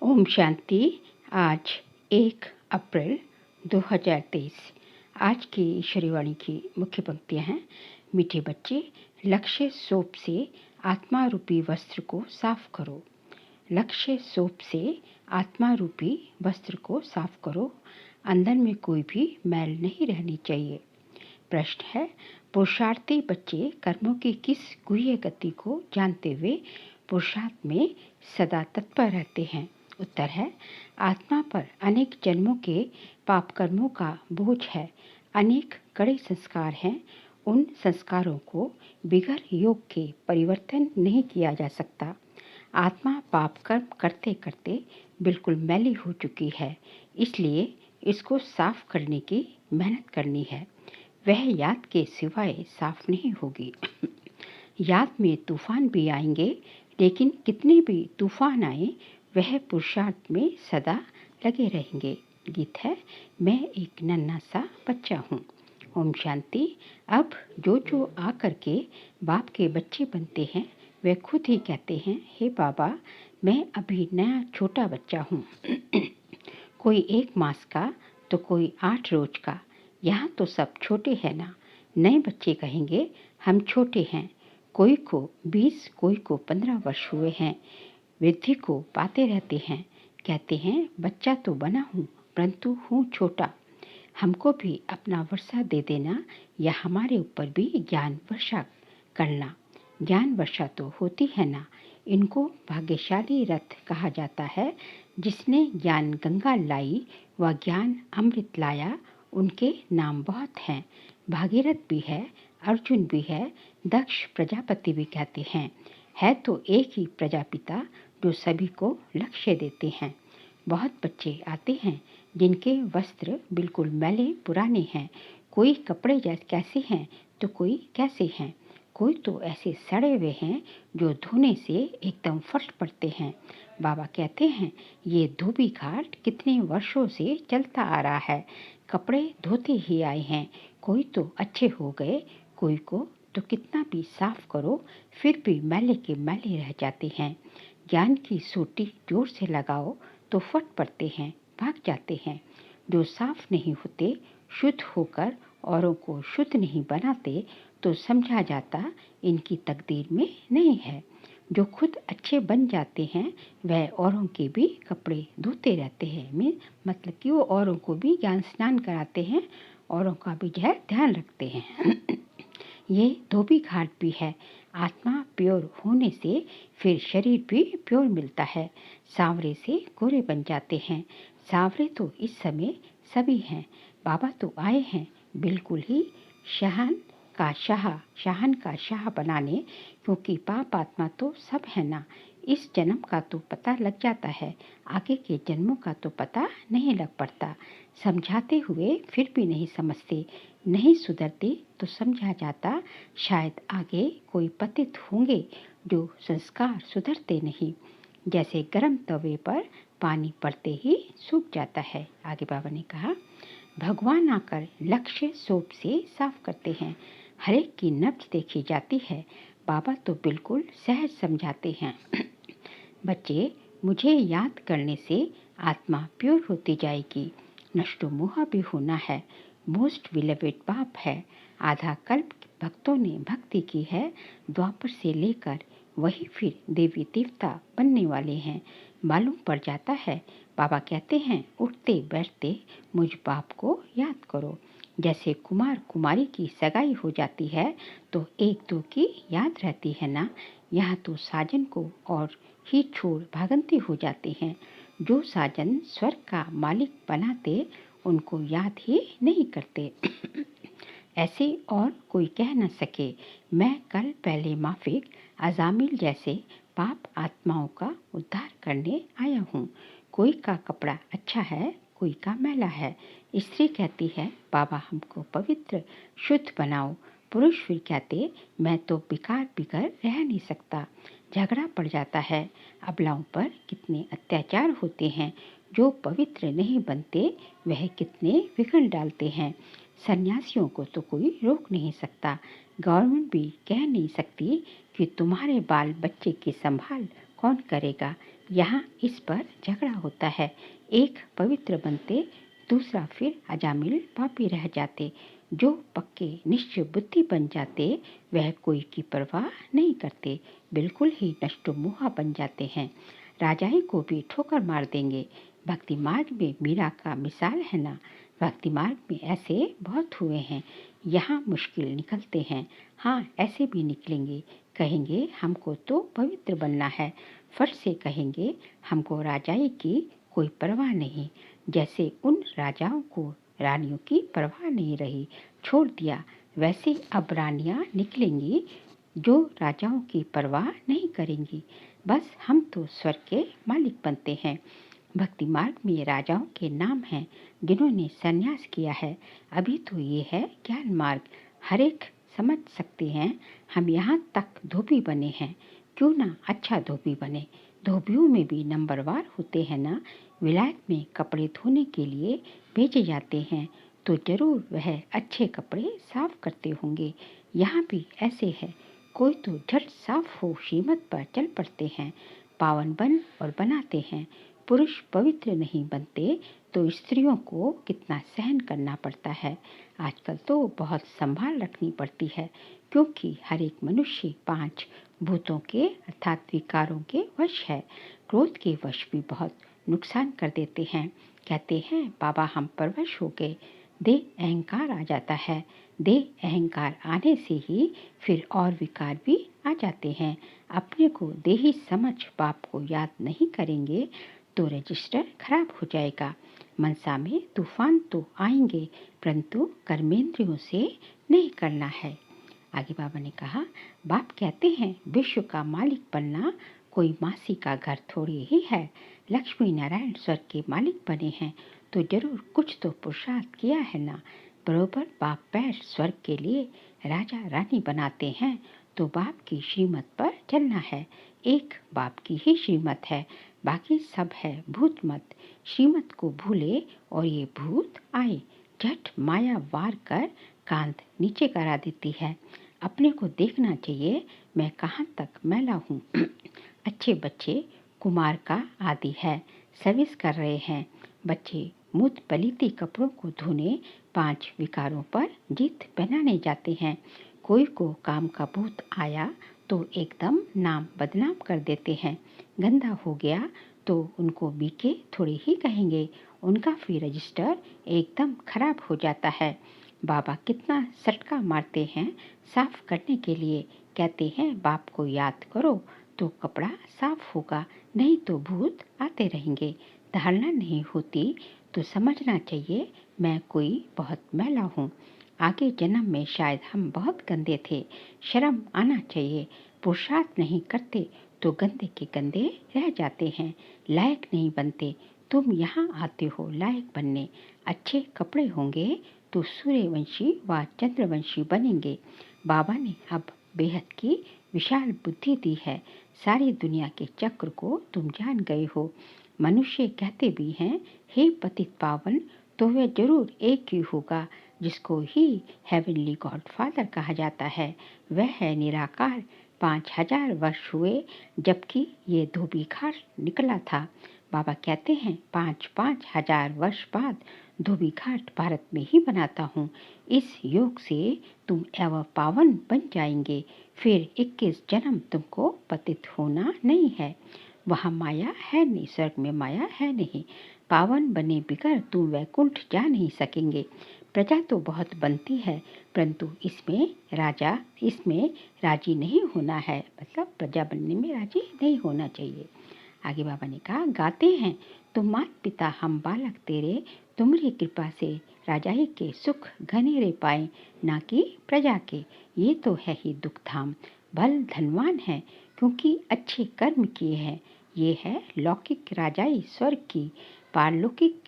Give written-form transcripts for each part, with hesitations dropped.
ओम शांति। आज 1 अप्रैल 2023। आज की ईश्वरी वाणी की मुख्य पंक्तियां हैं। मीठे बच्चे, लक्ष्य सोप से आत्मा रूपी वस्त्र को साफ करो। लक्ष्य सोप से आत्मा रूपी वस्त्र को साफ करो। अंदर में कोई भी मैल नहीं रहनी चाहिए। प्रश्न है, पुरुषार्थी बच्चे कर्मों की किस गुह्य गति को जानते हुए पुरुषार्थ में सदा तत्पर रहते हैं? उत्तर है, आत्मा पर अनेक जन्मों के पाप कर्मों का बोझ है। अनेक कड़े संस्कार हैं। उन संस्कारों को बिगड़ योग के परिवर्तन नहीं किया जा सकता। आत्मा पाप कर्म करते करते बिल्कुल मैली हो चुकी है, इसलिए इसको साफ करने की मेहनत करनी है। वह याद के सिवाय साफ नहीं होगी। याद में तूफान भी आएंगे, लेकिन कितने भी तूफान आए वह पुरुषार्थ में सदा लगे रहेंगे। गीत है, मैं एक नन्हा सा बच्चा हूँ। ओम शांति। अब जो आकर के बाप के बच्चे बनते हैं वे खुद ही कहते हैं, हे बाबा, मैं अभी नया छोटा बच्चा हूँ। कोई 1 मास का तो कोई 8 रोज का। यहाँ तो सब छोटे हैं ना। नए बच्चे कहेंगे, हम छोटे हैं। कोई को 20, कोई को 15 वर्ष हुए हैं। वृद्धि को पाते रहते हैं। कहते हैं, बच्चा तो बना हूँ परंतु हूँ छोटा। हमको भी अपना वर्षा दे देना या हमारे ऊपर भी ज्ञान वर्षा करना। ज्ञान वर्षा तो होती है ना। इनको भाग्यशाली रथ कहा जाता है। जिसने ज्ञान गंगा लाई व ज्ञान अमृत लाया, उनके नाम बहुत हैं। भागीरथ भी है, अर्जुन भी है, दक्ष प्रजापति भी कहते हैं। है तो एक ही प्रजापिता जो सभी को लक्ष्य देते हैं। बहुत बच्चे आते हैं जिनके वस्त्र बिल्कुल मैले पुराने हैं। कोई कपड़े कैसे हैं तो कोई कैसे हैं। कोई तो ऐसे सड़े हुए हैं जो धोने से एकदम फट पड़ते हैं। बाबा कहते हैं, ये धोबी घाट कितने वर्षों से चलता आ रहा है। कपड़े धोते ही आए हैं। कोई तो अच्छे हो गए, कोई को तो कितना भी साफ करो फिर भी मैले के मैले रह जाते हैं। ज्ञान की सोटी जोर से लगाओ तो फट पड़ते हैं, भाग जाते हैं। जो साफ नहीं होते, शुद्ध होकर औरों को शुद्ध नहीं बनाते, तो समझा जाता इनकी तकदीर में नहीं है। जो खुद अच्छे बन जाते हैं वह औरों के भी कपड़े धोते रहते हैं। मतलब कि वो औरों को भी ज्ञान स्नान कराते हैं, औरों का भी ध्यान रखते हैं। ये धोबी घाट भी है। आत्मा प्योर होने से फिर शरीर भी प्योर मिलता है। सांवरे से गोरे बन जाते हैं। सांवरे तो इस समय सभी हैं। बाबा तो आए हैं बिल्कुल ही शाहन का शाह बनाने, क्योंकि पाप आत्मा तो सब है ना। इस जन्म का तो पता लग जाता है, आगे के जन्मों का तो पता नहीं लग पड़ता। समझाते हुए फिर भी नहीं समझते, नहीं सुधरते तो समझा जाता शायद आगे कोई पतित होंगे जो संस्कार सुधरते नहीं। जैसे गर्म तवे पर पानी पड़ते ही सूख जाता है। आगे बाबा ने कहा, भगवान आकर लक्ष्य सोप से साफ करते हैं। हर एक की नब्ज देखी जाती है। बाबा तो बिल्कुल सहज समझाते हैं। बच्चे, मुझे याद करने से आत्मा प्योर होती जाएगी। नष्टो मोह भी होना है। मोस्ट बिलवेड बाप है। आधा कल्प भक्तों ने भक्ति की है। द्वापर से लेकर वही फिर देवी देवता बनने वाले हैं। मालूम पड़ जाता है। बाबा कहते हैं, उठते बैठते मुझ बाप को याद करो। जैसे कुमार कुमारी की सगाई हो जाती है तो 1-2 की याद रहती है ना। यहाँ तो साजन को और ही छोड़ भागंती हो जाते हैं। जो साजन स्वर्ग का मालिक बनाते उनको याद ही नहीं करते। ऐसे और कोई कह न सके, मैं कल पहले माफिक अजामिल जैसे पाप आत्माओं का उद्धार करने आया हूँ। कोई का कपड़ा अच्छा है, कोई का मैला है। स्त्री कहती है, बाबा हमको पवित्र शुद्ध बनाओ। पुरुष फिर कहते, मैं तो बिकार बिगर रह नहीं सकता। झगड़ा पड़ जाता है। अबलाओं पर कितने अत्याचार होते हैं। जो पवित्र नहीं बनते वह कितने विघ्न डालते हैं। सन्यासियों को तो कोई रोक नहीं सकता। गवर्नमेंट भी कह नहीं सकती कि तुम्हारे बाल बच्चे की संभाल कौन करेगा। यहाँ इस पर झगड़ा होता है। एक पवित्र बनते, दूसरा फिर अजामिल पापी रह जाते। जो पक्के निश्चय बुद्धि बन जाते, वह कोई की परवाह नहीं करते, बिल्कुल ही नष्टोमुहा बन जाते हैं। राजाई को भी ठोकर मार देंगे। भक्ति मार्ग में मीरा का मिसाल है ना। भक्ति मार्ग में ऐसे बहुत हुए हैं। यहाँ मुश्किल निकलते हैं, हाँ ऐसे भी निकलेंगे। कहेंगे हमको तो पवित्र बनना है, फट से कहेंगे हमको राजाई की कोई परवाह नहीं। जैसे उन राजाओं को रानियों की परवाह नहीं रही, छोड़ दिया, वैसे अब रानियां निकलेंगी जो राजाओं की परवाह नहीं करेंगी। बस हम तो स्वर्ग के मालिक बनते हैं। भक्ति मार्ग में राजाओं के नाम हैं जिन्होंने संन्यास किया है। अभी तो ये है ज्ञान मार्ग, हर एक समझ सकते हैं। हम यहाँ तक धोबी बने हैं, क्यों ना अच्छा धोबी बने। धोबियों में भी नंबरवार होते हैं ना। विलायत में कपड़े धोने के लिए भेजे जाते हैं तो जरूर वह अच्छे कपड़े साफ करते होंगे। यहाँ भी ऐसे है, कोई तो झट साफ हो श्रीमत पर चल पड़ते हैं, पावन बन और बनाते हैं। पुरुष पवित्र नहीं बनते तो स्त्रियों को कितना सहन करना पड़ता है। आजकल तो बहुत संभाल रखनी पड़ती है, क्योंकि हर एक मनुष्य 5 भूतों के अर्थात विकारों के वश है। क्रोध के वश भी बहुत नुकसान कर देते हैं। कहते हैं बाबा हम परवश हो गए, दे अहंकार आ जाता है। दे अहंकार आने से ही फिर और विकार भी आ जाते हैं। अपने को देही समझ बाप को याद नहीं करेंगे तो रजिस्टर खराब हो जाएगा। मनसा में तूफान तो आएंगे, परंतु कर्मेंद्रियों से नहीं करना है। आगे बाबा ने कहा, बाप कहते हैं विश्व का मालिक बनना कोई मासी का घर थोड़ी ही है। लक्ष्मी नारायण स्वर्ग के मालिक बने हैं तो जरूर कुछ तो पुरुषार्थ किया है ना। बरोबर बाप पैर स्वर्ग के लिए राजा रानी बनाते हैं तो बाप की श्रीमत पर चलना है। एक बाप की ही श्रीमत है, बाकी सब है भूत मत। श्रीमत को भूले और ये भूत आए, झट माया वार कर कांध नीचे करा देती है। अपने को देखना चाहिए मैं कहाँ तक मैला हूँ। अच्छे बच्चे कुमार का आदि है, सर्विस कर रहे हैं। बच्चे मुद पलीती कपड़ों को धोने 5 विकारों पर जीत पहनाने जाते हैं। कोई को काम का भूत आया तो एकदम नाम बदनाम कर देते हैं। गंदा हो गया तो उनको बीके थोड़ी ही कहेंगे, उनका फिर रजिस्टर एकदम खराब हो जाता है। बाबा कितना सटका मारते हैं साफ करने के लिए। कहते हैं बाप को याद करो तो कपड़ा साफ होगा, नहीं तो भूत आते रहेंगे। धारणा नहीं होती तो समझना चाहिए मैं कोई बहुत मैला हूँ। आगे जन्म में शायद हम बहुत गंदे थे, शर्म आना चाहिए। पुरुषार्थ नहीं करते तो गंदे के गंदे रह जाते हैं, लायक नहीं बनते। तुम यहाँ आते हो लायक बनने। अच्छे कपड़े होंगे तो सूर्यवंशी व चंद्रवंशी बनेंगे। बाबा ने अब बेहद की विशाल बुद्धि दी है। सारी दुनिया के चक्र को तुम जान गए हो। मनुष्य कहते भी हैं हे पतित पावन, तो वह जरूर एक ही होगा जिसको ही हेवनली गॉड फादर कहा जाता है। वह है निराकार। 5000 वर्ष हुए जबकि ये धोबी घाट निकला था। बाबा कहते हैं 5-5 हजार वर्ष बाद धोबी घाट भारत में ही बनाता हूँ। इस योग से तुम एवं पावन बन जाएंगे। फिर 21 जन्म तुमको पतित होना नहीं है। वहाँ माया है नहीं, स्वर्ग में माया है नहीं। पावन बने बिगर तुम वैकुंठ जा नहीं सकेंगे। प्रजा तो बहुत बनती है, परंतु इसमें राजी नहीं होना है। मतलब प्रजा बनने में राजी नहीं होना चाहिए। आगे बाबा ने कहा, गाते हैं तुम मात पिता हम बालक तेरे, तुम्हारी कृपा से राजाई के सुख घनेरे पाए, ना कि प्रजा के। ये तो है ही दुख धाम। भल धनवान है क्योंकि अच्छे कर्म किए हैं। ये है लौकिक राजाई स्वर्ग की, पारलौकिक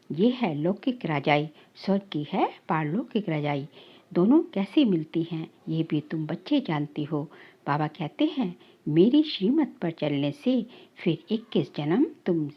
ये है लौकिक राजाई, स्वर्ग की है पारलौकिक राजाई। दोनों कैसे मिलती हैं ये भी तुम बच्चे जानती हो। बाबा कहते हैं मेरी श्रीमत पर चलने से फिर 21 जन्म तुम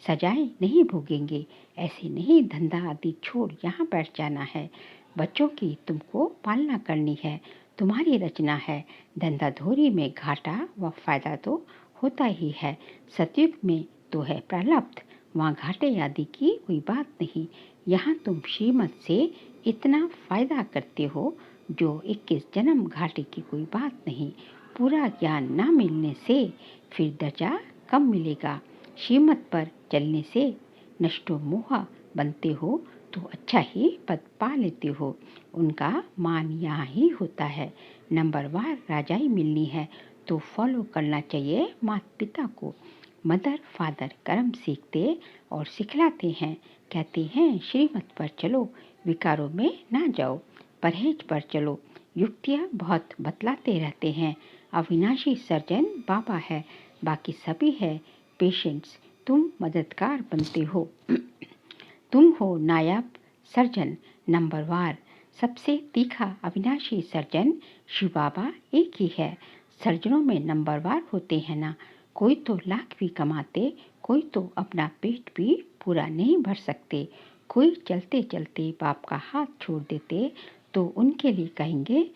सजाए नहीं भोगेंगे। ऐसे नहीं धंधा आदि छोड़ यहाँ बैठ जाना है। बच्चों की तुमको पालना करनी है, तुम्हारी रचना है। धंधाधोरी में घाटा व फायदा तो होता ही है। सतयुग में तो है प्रारब्ध, वहाँ घाटे आदि की कोई बात नहीं। यहाँ तुम श्रीमत से इतना फायदा करते हो जो 21 जन्म घाटे की कोई बात नहीं। पूरा ज्ञान ना मिलने से फिर दर्जा कम मिलेगा। श्रीमत पर चलने से नष्टो मोहा बनते हो तो अच्छा ही पद पा लेते हो। उनका मान यहाँ ही होता है। नंबरवार राजाई मिलनी है तो फॉलो करना चाहिए माता पिता को। मदर फादर कर्म सीखते और सिखलाते हैं। कहते हैं श्रीमत पर चलो, विकारों में ना जाओ, परहेज पर चलो। युक्तियाँ बहुत बतलाते रहते हैं। अविनाशी सर्जन बाबा है, बाकी सभी है पेशेंट्स। तुम मददगार बनते हो। तुम हो नायाब सर्जन, नंबरवार। सबसे तीखा अविनाशी सर्जन शिव बाबा एक ही है। सर्जनों में नंबरवार होते हैं ना। कोई तो लाख भी कमाते, कोई तो अपना पेट भी पूरा नहीं भर सकते। कोई चलते चलते बाप का हाथ छोड़ देते तो उनके लिए कहेंगे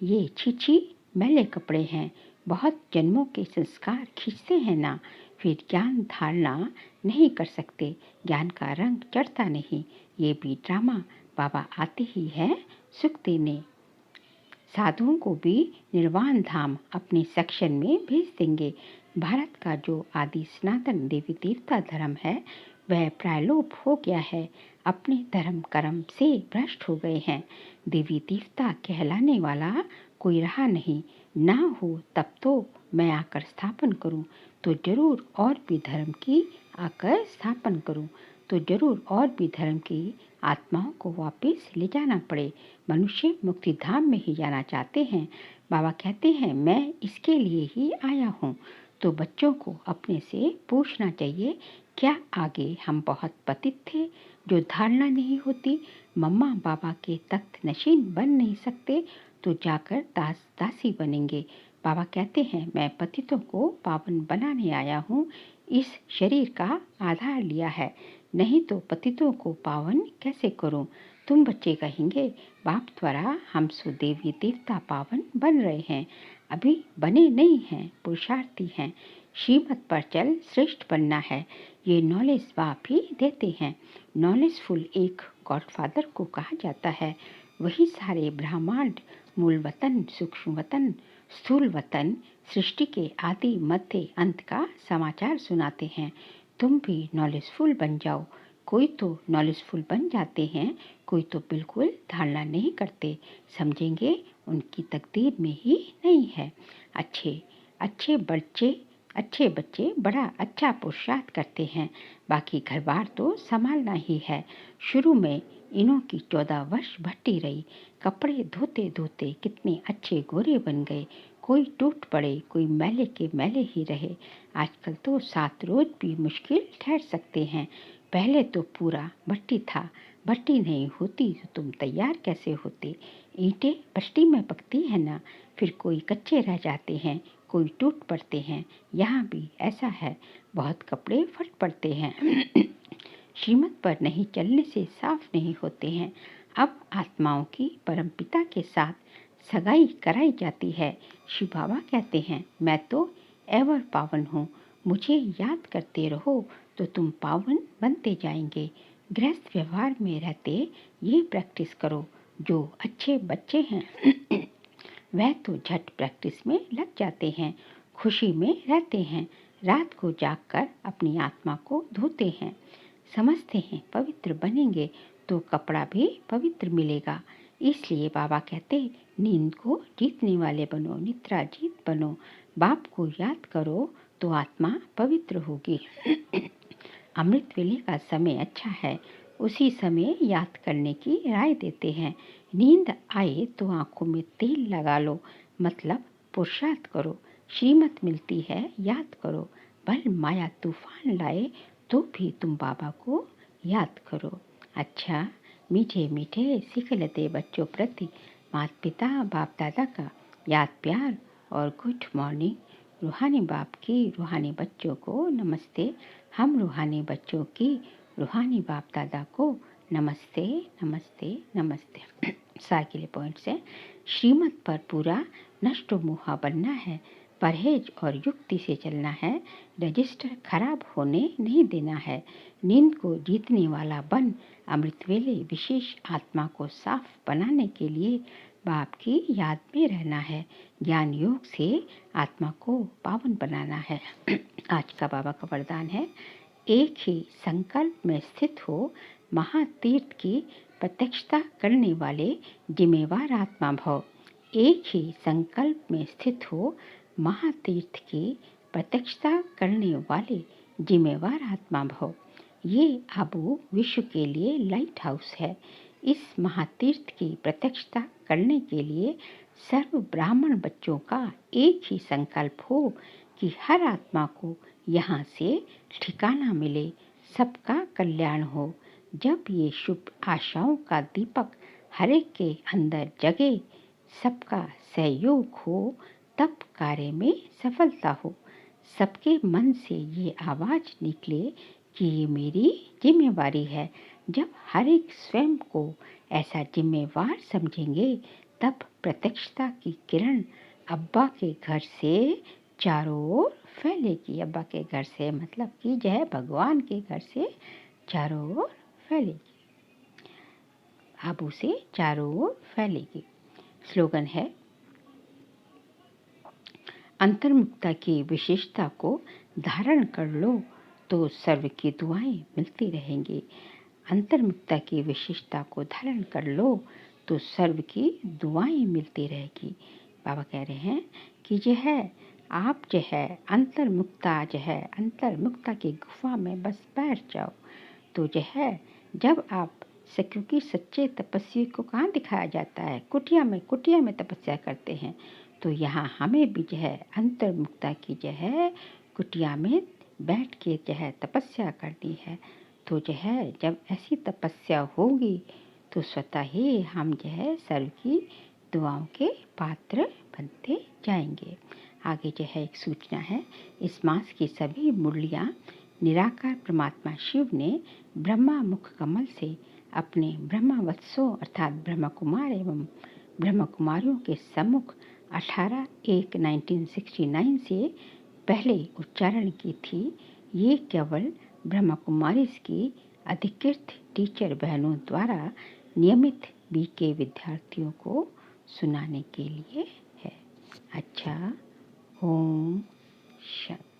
ये छी मैले कपड़े हैं। बहुत जन्मों के संस्कार खींचते हैं ना, फिर ज्ञान धारणा नहीं कर सकते, ज्ञान का रंग चढ़ता नहीं। ये भी ड्रामा। बाबा आते ही है सुख देने। साधुओं को भी निर्वाण धाम अपने सेक्शन में भेज देंगे। भारत का जो आदि सनातन देवी देवता धर्म है वह प्रायलोप हो गया है। अपने धर्म कर्म से भ्रष्ट हो गए हैं। देवी देवता कहलाने वाला कोई रहा नहीं। ना हो तब तो मैं आकर स्थापन करूं, तो जरूर और भी धर्म की आकर स्थापन करूं, तो जरूर और भी धर्म की आत्माओं को वापस ले जाना पड़े। मनुष्य मुक्ति धाम में ही जाना चाहते हैं। बाबा कहते हैं मैं इसके लिए ही आया हूँ। तो बच्चों को अपने से पूछना चाहिए, क्या आगे हम बहुत पतित थे जो धारणा नहीं होती? मम्मा बाबा के तख्त नशीन बन नहीं सकते तो जाकर दास दासी बनेंगे। बाबा कहते हैं मैं पतितों को पावन बनाने आया हूँ। इस शरीर का आधार लिया है, नहीं तो पतितों को पावन कैसे करूं? तुम बच्चे कहेंगे बाप द्वारा हम सुदेवी देवता पावन बन रहे हैं। अभी बने नहीं हैं, पुरुषार्थी हैं। श्रीमत पर चल श्रेष्ठ बनना है, ये नॉलेज बाप ही देते हैं। नॉलेजफुल एक गॉडफादर को कहा जाता है। वही सारे ब्रह्मांड, मूल वतन, सूक्ष्म वतन, स्थूल वतन, सृष्टि के आदि मध्य अंत का समाचार सुनाते हैं। तुम भी नॉलेजफुल बन जाओ। कोई तो नॉलेजफुल बन जाते हैं, कोई तो बिल्कुल धारणा नहीं करते। समझेंगे उनकी तकदीर में ही नहीं है। अच्छे अच्छे बच्चे बड़ा अच्छा पुरुषार्थ करते हैं। बाकी घर बार तो संभालना ही है। शुरू में इन्हों की 14 वर्ष भट्टी रही। कपड़े धोते धोते कितने अच्छे गोरे बन गए। कोई टूट पड़े, कोई मैले के मैले ही रहे। आजकल तो 7 रोज भी मुश्किल ठहर सकते हैं। पहले तो पूरा भट्टी था। भट्टी नहीं होती तो तुम तैयार कैसे होते? ईंटें भट्टी में पकती है ना, फिर कोई कच्चे रह जाते हैं, कोई टूट पड़ते हैं। यहाँ भी ऐसा है, बहुत कपड़े फट पड़ते हैं। श्रीमत पर नहीं चलने से साफ नहीं होते हैं। अब आत्माओं की परमपिता के साथ सगाई कराई जाती है। शिव बाबा कहते हैं मैं तो एवर पावन हूँ, मुझे याद करते रहो तो तुम पावन बनते जाएंगे। गृहस्थ व्यवहार में रहते ये प्रैक्टिस करो। जो अच्छे बच्चे हैं वह तो झट प्रैक्टिस में लग जाते हैं, खुशी में रहते हैं। रात को जागकर अपनी आत्मा को धोते हैं, समझते हैं पवित्र बनेंगे तो कपड़ा भी पवित्र मिलेगा। इसलिए बाबा कहते नींद को जीतने वाले बनो, निद्रा जीत बनो। बाप को याद करो तो आत्मा पवित्र होगी। अमृत वेले का समय अच्छा है, उसी समय याद करने की राय देते हैं। नींद आए तो आंखों में तेल लगा लो, मतलब पुरुषार्थ करो। श्रीमत मिलती है याद करो। भल माया तूफान लाए तो भी तुम बाबा को याद करो। अच्छा, मीठे मीठे सीख लेते बच्चों प्रति माता पिता बाप दादा का याद प्यार और गुड मॉर्निंग। रूहानी बाप की रूहानी बच्चों को नमस्ते। हम रूहानी बच्चों की रूहानी बाप दादा को नमस्ते नमस्ते नमस्ते। सार के लिए पॉइंट्स है। श्रीमत पर पूरा नष्ट मोहा बनना है। परहेज और युक्ति से चलना है। रजिस्टर खराब होने नहीं देना है। नींद को जीतने वाला बन अमृत वेले विशेष आत्मा को साफ बनाने के लिए बाप की याद में रहना है। ज्ञान योग से आत्मा को पावन बनाना है। आज का बाबा का वरदान है, एक ही संकल्प में स्थित हो महातीर्थ की प्रत्यक्षता करने वाले जिम्मेवार आत्मा भव। एक ही संकल्प में स्थित हो महातीर्थ की प्रत्यक्षता करने वाले जिम्मेवार आत्मा भव। ये आबू विश्व के लिए लाइट हाउस है। इस महातीर्थ की प्रत्यक्षता करने के लिए सर्व ब्राह्मण बच्चों का एक ही संकल्प हो कि हर आत्मा को यहाँ से ठिकाना मिले, सबका कल्याण हो। जब ये शुभ आशाओं का दीपक हर एक के अंदर जगे, सबका सहयोग हो, तब कार्य में सफलता हो। सबके मन से ये आवाज़ निकले कि ये मेरी जिम्मेवारी है। जब हर एक स्वयं को ऐसा जिम्मेवार समझेंगे, तब प्रत्यक्षता की किरण अब्बा के घर से चारों ओर फैलेगी। अब्बा के घर से मतलब कि जय भगवान के घर से चारों ओर फैलेगी, आबू से चारों ओर फैलेगी। स्लोगन है, अंतर्मुखता की विशेषता को धारण कर लो तो सर्व की दुआएं मिलती रहेंगी। अंतर्मुखता की विशेषता को धारण कर लो तो सर्व की दुआएं मिलती रहेगी। बाबा कह रहे हैं कि जो है आप जो है अंतर्मुखता की गुफा में बस बैठ जाओ, तो जो है जब आप क्योंकि सच्चे तपस्वी को कहाँ दिखाया जाता है, कुटिया में तपस्या करते हैं। तो यहाँ हमें भी जो है अंतर्मुखता की जो है कुटिया में बैठ के जो है तपस्या करनी है। तो जो है जब ऐसी तपस्या होगी तो स्वतः ही हम जो है सर्व की दुआओं के पात्र बनते जाएंगे। आगे जो है एक सूचना है, इस मास की सभी मुरलियाँ निराकार परमात्मा शिव ने ब्रह्मा मुख कमल से अपने ब्रह्मवत्सों अर्थात ब्रह्म कुमार एवं ब्रह्म कुमारियों के सम्मुख 18/1/1969 से पहले उच्चारण की थी। ये केवल ब्रह्म कुमारी की अधिकृत टीचर बहनों द्वारा नियमित बीके विद्यार्थियों को सुनाने के लिए है। अच्छा, ओम शांति।